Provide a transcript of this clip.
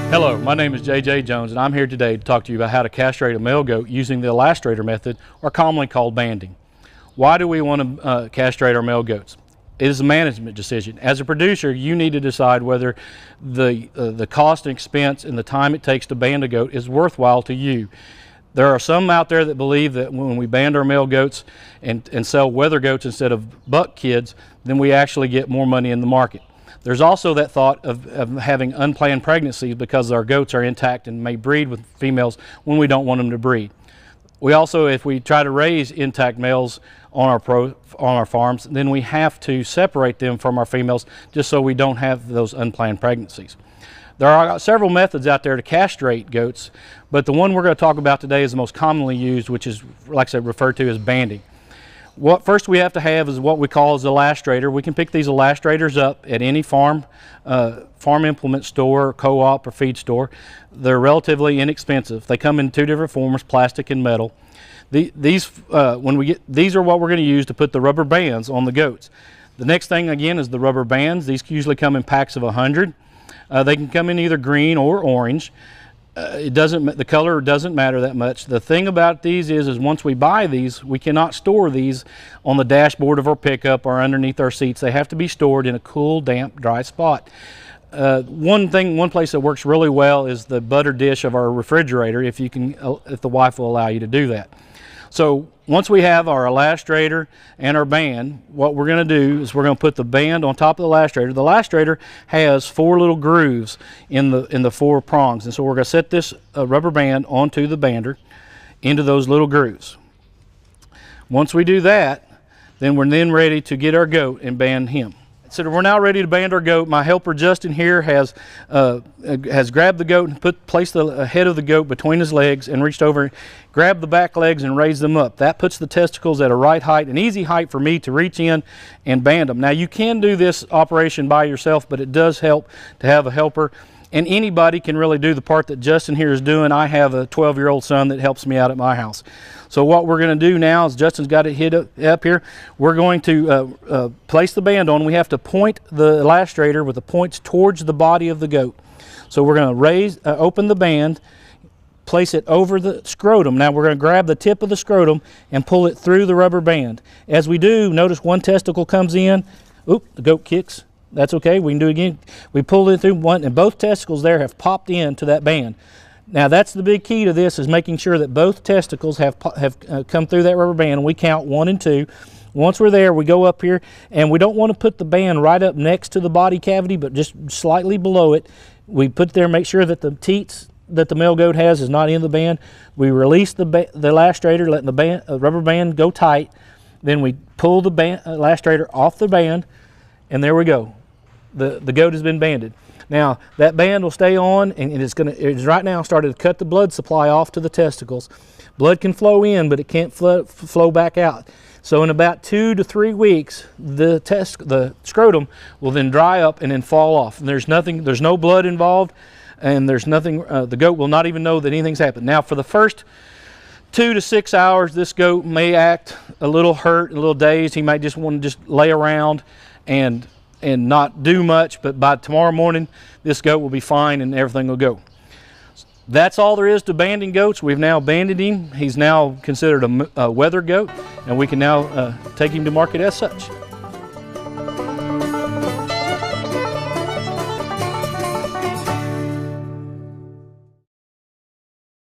Hello, my name is J.J. Jones and I'm here today to talk to you about how to castrate a male goat using the elastrator method, or commonly called banding. Why do we want to castrate our male goats? It is a management decision. As a producer, you need to decide whether the cost and expense and the time it takes to band a goat is worthwhile to you. There are some out there that believe that when we band our male goats and sell wether goats instead of buck kids, then we actually get more money in the market. There's also that thought of having unplanned pregnancies because our goats are intact and may breed with females when we don't want them to breed. We also, if we try to raise intact males on our farms, then we have to separate them from our females just so we don't have those unplanned pregnancies. There are several methods out there to castrate goats, but the one we're going to talk about today is the most commonly used, which is, like I said, referred to as banding. What first we have to have is what we call as elastrator. We can pick these elastrators up at any farm implement store, co-op, or feed store. They're relatively inexpensive. They come in two different forms, plastic and metal. These are what we're going to use to put the rubber bands on the goats. The next thing again is the rubber bands. These usually come in packs of 100. They can come in either green or orange. The color doesn't matter that much. The thing about these is once we buy these, we cannot store these on the dashboard of our pickup or underneath our seats. They have to be stored in a cool, damp, dry spot. One place that works really well is the butter dish of our refrigerator, if the wife will allow you to do that. So once we have our elastrator and our band, what we're going to do is we're going to put the band on top of the elastrator. The elastrator has 4 little grooves in the 4 prongs, and so we're going to set this rubber band onto the bander into those little grooves. Once we do that, then we're ready to get our goat and band him. So we're now ready to band our goat. My helper Justin here has grabbed the goat and placed the head of the goat between his legs and reached over, grabbed the back legs and raised them up. That puts the testicles at a right height, an easy height for me to reach in and band them. Now you can do this operation by yourself, but it does help to have a helper. And anybody can really do the part that Justin here is doing. I have a 12-year-old son that helps me out at my house. So what we're going to do now is Justin's got it hit up here. We're going to place the band on. We have to point the elastrator with the points towards the body of the goat. So we're going to open the band, place it over the scrotum. Now we're going to grab the tip of the scrotum and pull it through the rubber band. As we do, notice one testicle comes in. Oop, the goat kicks. That's okay, we can do it again. We pulled it through one, and both testicles there have popped into that band. Now that's the big key to this, is making sure that both testicles have come through that rubber band. We count 1 and 2. Once we're there, we go up here, and we don't want to put the band right up next to the body cavity, but just slightly below it. We put there, make sure that the teats that the male goat has is not in the band. We release the elastrator, letting the rubber band go tight. Then we pull the elastrator off the band, and there we go. The goat has been banded. Now that band will stay on, and it's right now started to cut the blood supply off to the testicles. Blood can flow in, but it can't flow back out. So in about 2 to 3 weeks, the scrotum will then dry up and then fall off. And there's no blood involved, and there's nothing. The goat will not even know that anything's happened. Now for the first 2 to 6 hours, this goat may act a little hurt, a little dazed. He might just want to lay around and not do much, but by tomorrow morning this goat will be fine and everything will go. That's all there is to banding goats. We've now banded him. He's now considered a wether goat, and we can now take him to market as such.